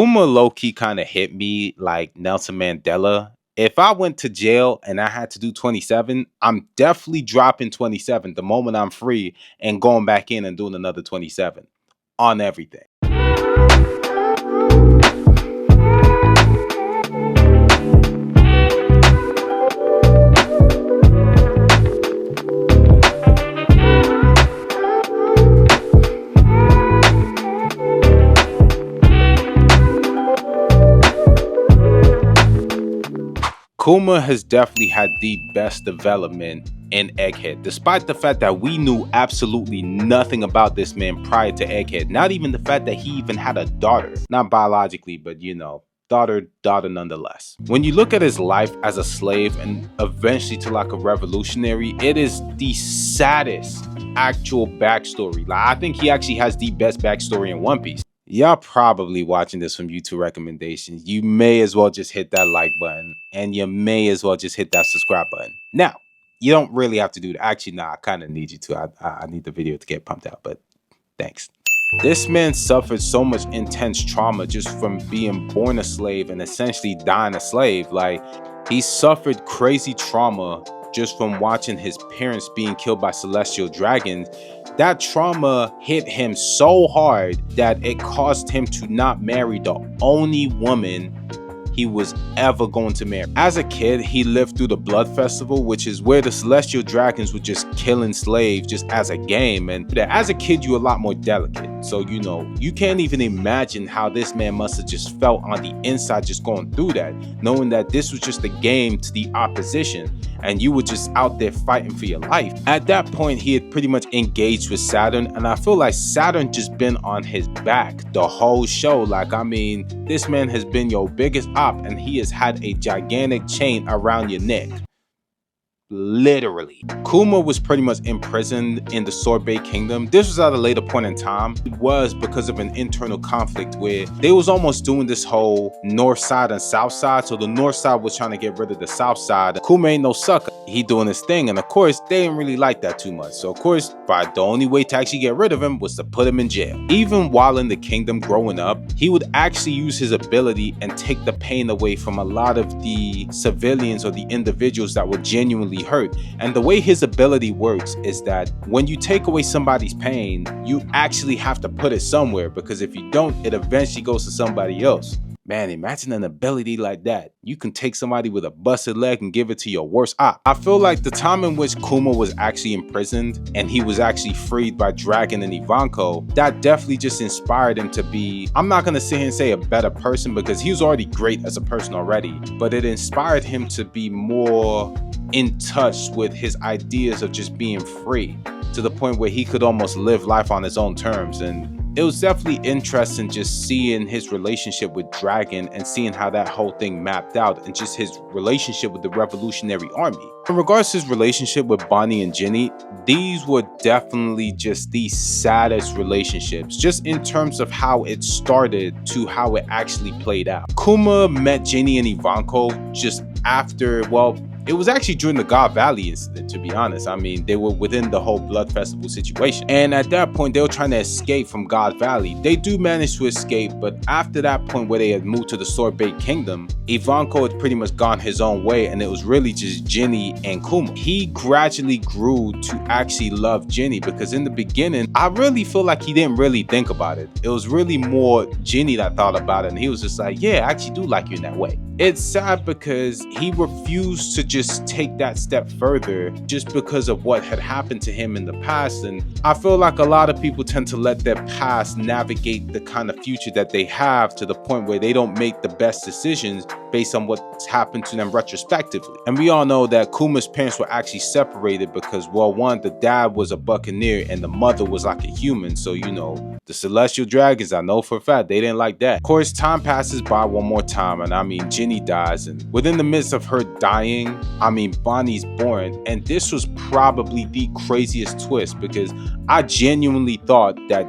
Kuma low-key kind of hit me like Nelson Mandela. If I went to jail and I had to do 27, I'm definitely dropping 27 the moment I'm free and going back in and doing another 27 on everything. Kuma has definitely had the best development in Egghead, despite the fact that we knew absolutely nothing about this man prior to Egghead. Not even the fact that he even had a daughter. Not biologically, but you know, daughter nonetheless. When you look at his life as a slave and eventually to like a revolutionary, it is the saddest actual backstory. Like, I think he actually has the best backstory in One Piece. Y'all probably watching this from YouTube recommendations. You may as well just hit that like button and you may as well just hit that subscribe button. Now, you don't really have to do that. Actually, nah, I kind of need you to. I need the video to get pumped out, but thanks. This man suffered so much intense trauma just from being born a slave and essentially dying a slave. Like, he suffered crazy trauma just from watching his parents being killed by celestial dragons. That trauma hit him so hard that it caused him to not marry the only woman he was ever going to marry. As a kid, he lived through the Blood Festival, which is where the celestial dragons were just killing slaves just as a game. And as a kid, you're a lot more delicate. So, you know, you can't even imagine how this man must have just felt on the inside just going through that, knowing that this was just a game to the opposition and you were just out there fighting for your life. At that point, he had pretty much engaged with Saturn, and I feel like Saturn just been on his back the whole show. Like, I mean, this man has been your biggest op and he has had a gigantic chain around your neck. Literally. Kuma was pretty much imprisoned in the Sorbet Kingdom. This was at a later point in time. It was because of an internal conflict where they was almost doing this whole north side and south side. So the north side was trying to get rid of the south side. Kuma ain't no sucker. He doing his thing. And of course, they didn't really like that too much. So of course, the only way to actually get rid of him was to put him in jail. Even while in the kingdom growing up, he would actually use his ability and take the pain away from a lot of the civilians or the individuals that were genuinely hurt. And the way his ability works is that when you take away somebody's pain, you actually have to put it somewhere, because if you don't, it eventually goes to somebody else. Man, imagine an ability like that. You can take somebody with a busted leg and give it to your worst op. I feel like the time in which Kuma was actually imprisoned and he was actually freed by Dragon and Ivanko, that definitely just inspired him to be, I'm not going to sit here and say a better person, because he was already great as a person already, but it inspired him to be more in touch with his ideas of just being free, to the point where he could almost live life on his own terms. And it was definitely interesting just seeing his relationship with Dragon and seeing how that whole thing mapped out, and just his relationship with the Revolutionary Army. In regards to his relationship with Bonnie and Ginny, these were definitely just the saddest relationships, just in terms of how it started to how it actually played out. Kuma met Ginny and Ivanko just after, well, it was actually during the God Valley incident, to be honest. I mean, they were within the whole Blood Festival situation. And at that point, they were trying to escape from God Valley. They do manage to escape, but after that point where they had moved to the Sorbet Kingdom, Ivanko had pretty much gone his own way, and it was really just Ginny and Kuma. He gradually grew to actually love Ginny, because in the beginning, I really feel like he didn't really think about it. It was really more Ginny that thought about it, and he was just like, yeah, I actually do like you in that way. It's sad because he refused to just take that step further just because of what had happened to him in the past. And I feel like a lot of people tend to let their past navigate the kind of future that they have, to the point where they don't make the best decisions based on what's happened to them retrospectively. And we all know that Kuma's parents were actually separated because, well, one, the dad was a buccaneer and the mother was like a human. So, you know, the celestial dragons, I know for a fact, they didn't like that. Of course, time passes by one more time, and I mean, Ginny dies, and within the midst of her dying, I mean, Bonnie's born. And this was probably the craziest twist, because I genuinely thought that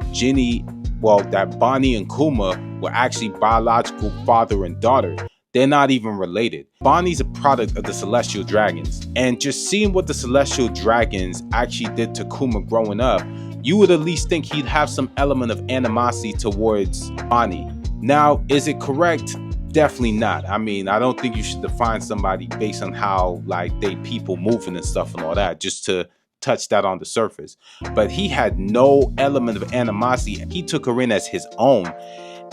that Bonnie and Kuma were actually biological father and daughter. They're not even related. Bonnie's a product of the Celestial Dragons. And just seeing what the Celestial Dragons actually did to Kuma growing up, you would at least think he'd have some element of animosity towards Bonnie. Now, is it correct? Definitely not. I mean, I don't think you should define somebody based on how like they people moving and stuff and all that, just to touch that on the surface. But he had no element of animosity. He took her in as his own.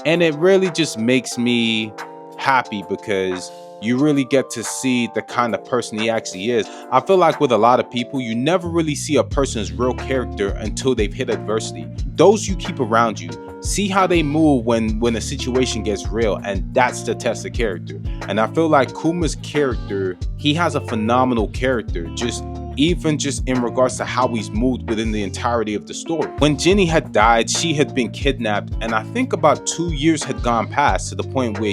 And it really just makes me happy because you really get to see the kind of person he actually is. I feel like with a lot of people, you never really see a person's real character until they've hit adversity. Those you keep around you, see how they move when a situation gets real, and that's the test of character. And I feel like Kuma's character, he has a phenomenal character, even just in regards to how he's moved within the entirety of the story. When Jenny had died, she had been kidnapped, and I think about 2 years had gone past to the point where,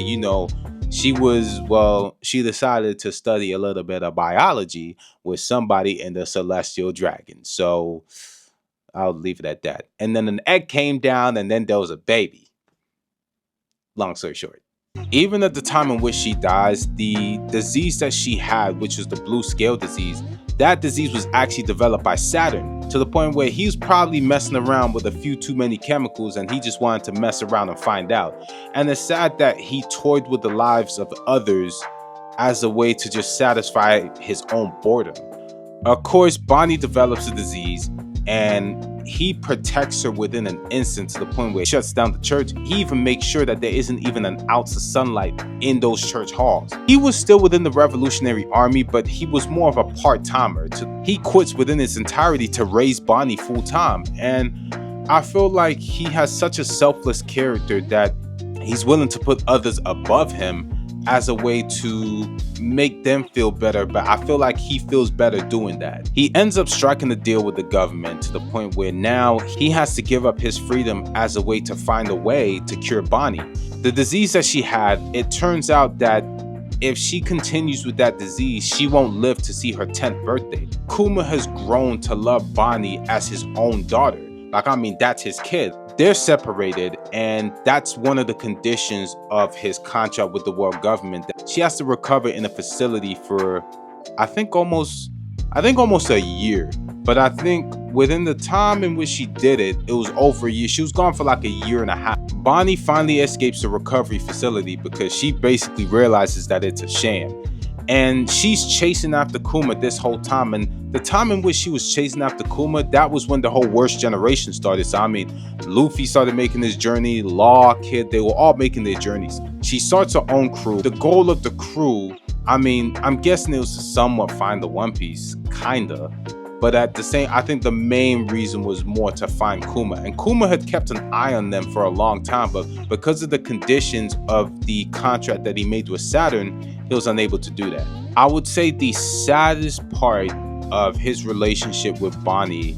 she decided to study a little bit of biology with somebody in the celestial dragon. So I'll leave it at that. And then an egg came down, and then there was a baby. Long story short. Even at the time in which she dies, the disease that she had, which was the blue scale disease, that disease was actually developed by Saturn, to the point where he was probably messing around with a few too many chemicals, and he just wanted to mess around and find out. And it's sad that he toyed with the lives of others as a way to just satisfy his own boredom. Of course, Bonnie develops the disease, and he protects her within an instant, to the point where he shuts down the church. He even makes sure that there isn't even an ounce of sunlight in those church halls. He was still within the Revolutionary Army, but he was more of a part-timer. He quits within its entirety to raise Bonnie full-time. And I feel like he has such a selfless character that he's willing to put others above him as a way to make them feel better, but I feel like he feels better doing that. He ends up striking a deal with the government to the point where now he has to give up his freedom as a way to find a way to cure Bonnie. The disease that she had, it turns out that if she continues with that disease, she won't live to see her 10th birthday. Kuma has grown to love Bonnie as his own daughter. That's his kid. They're separated, and that's one of the conditions of his contract with the world government. That she has to recover in a facility for, I think almost a year. But I think within the time in which she did it, it was over a year. She was gone for like a year and a half. Bonnie finally escapes the recovery facility because she basically realizes that it's a sham. And she's chasing after Kuma this whole time. And the time in which she was chasing after Kuma, that was when the whole worst generation started. So, Luffy started making his journey, Law, Kid, they were all making their journeys. She starts her own crew. The goal of the crew, I'm guessing it was to somewhat find the One Piece, kinda. But at the same, I think the main reason was more to find Kuma. And Kuma had kept an eye on them for a long time, but because of the conditions of the contract that he made with Saturn, he was unable to do that. I would say the saddest part of his relationship with Bonnie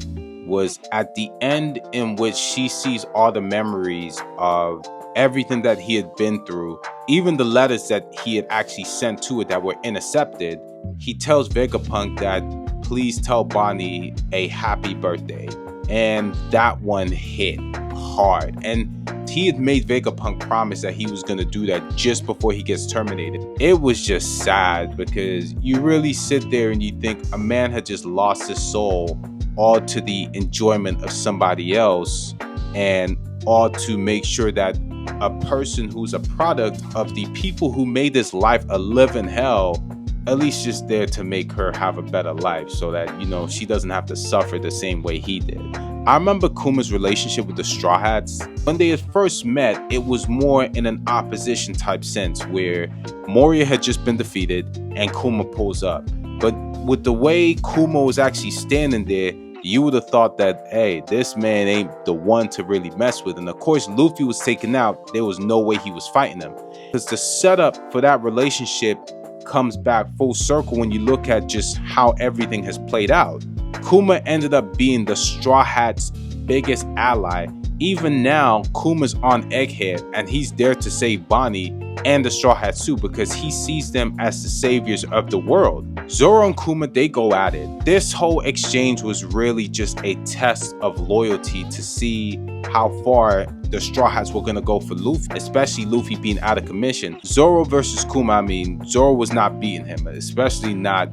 was at the end, in which she sees all the memories of everything that he had been through, even the letters that he had actually sent to it that were intercepted. He tells Vegapunk that please tell Bonnie a happy birthday. And that one hit hard. And he had made Vegapunk promise that he was going to do that just before he gets terminated. It was just sad because you really sit there and you think a man had just lost his soul all to the enjoyment of somebody else, and all to make sure that a person who's a product of the people who made this life a living hell, at least just there to make her have a better life so that, she doesn't have to suffer the same way he did. I remember Kuma's relationship with the Straw Hats. When they had first met, it was more in an opposition type sense where Moria had just been defeated and Kuma pulls up. But with the way Kuma was actually standing there, you would have thought that, hey, this man ain't the one to really mess with. And of course, Luffy was taken out. There was no way he was fighting him. Because the setup for that relationship comes back full circle when you look at just how everything has played out. Kuma ended up being the Straw Hats' biggest ally. Even now, Kuma's on Egghead, and he's there to save Bonnie and the Straw Hats too, because he sees them as the saviors of the world. Zoro and Kuma, they go at it. This whole exchange was really just a test of loyalty to see how far the Straw Hats were going to go for Luffy, especially Luffy being out of commission. Zoro versus Kuma, Zoro was not beating him, especially not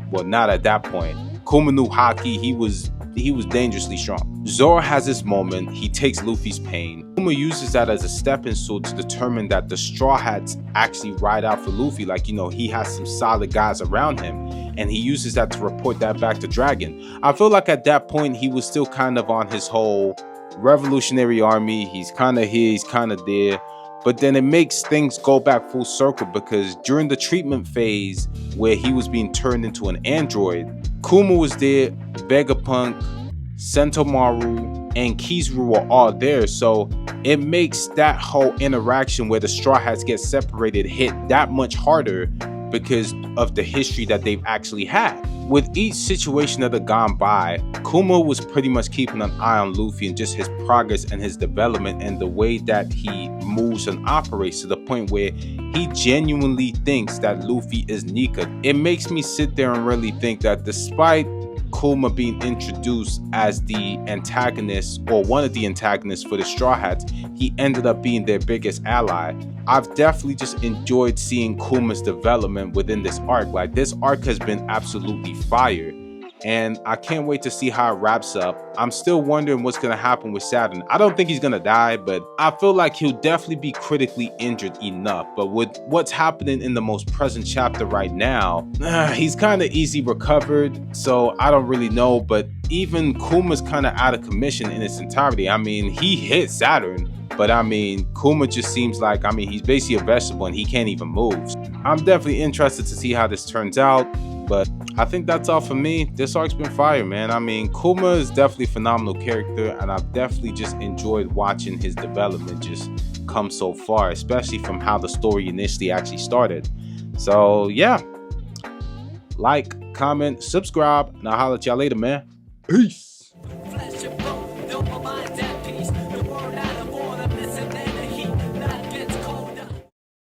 at that point. Kuma knew Haki, he was he was dangerously strong. Zoro has this moment, he takes Luffy's pain. Kuma uses that as a stepping stone to determine that the Straw Hats actually ride out for Luffy, like, you know, he has some solid guys around him, and he uses that to report that back to Dragon. I feel like at that point he was still kind of on his whole revolutionary army, he's kind of here, he's kind of there. But then it makes things go back full circle, because during the treatment phase where he was being turned into an android, Kuma was there, Vegapunk, Sentomaru, and Kizaru were all there. So it makes that whole interaction where the Straw Hats get separated hit that much harder because of the history that they've actually had. With each situation that had gone by, Kuma was pretty much keeping an eye on Luffy and just his progress and his development and the way that he moves and operates, to the point where he genuinely thinks that Luffy is Nika. It makes me sit there and really think that despite Kuma being introduced as the antagonist, or one of the antagonists for the Straw Hats, he ended up being their biggest ally. I've definitely just enjoyed seeing Kuma's development within this arc. Like, this arc has been absolutely fire, and I can't wait to see how it wraps up. I'm still wondering what's going to happen with Saturn. I don't think he's going to die, but I feel like he'll definitely be critically injured enough. But with what's happening in the most present chapter right now, he's kind of easy recovered, so I don't really know. But even Kuma's kind of out of commission in its entirety. I mean, he hit Saturn, but I mean, Kuma just seems like, I mean, he's basically a vegetable and he can't even move. I'm definitely interested to see how this turns out, but I think that's all for me. This arc's been fire, man. I mean, Kuma is definitely a phenomenal character, and I've definitely just enjoyed watching his development just come so far, especially from how the story initially actually started. So yeah, like, comment, subscribe, and I'll holler at y'all later, man. Peace.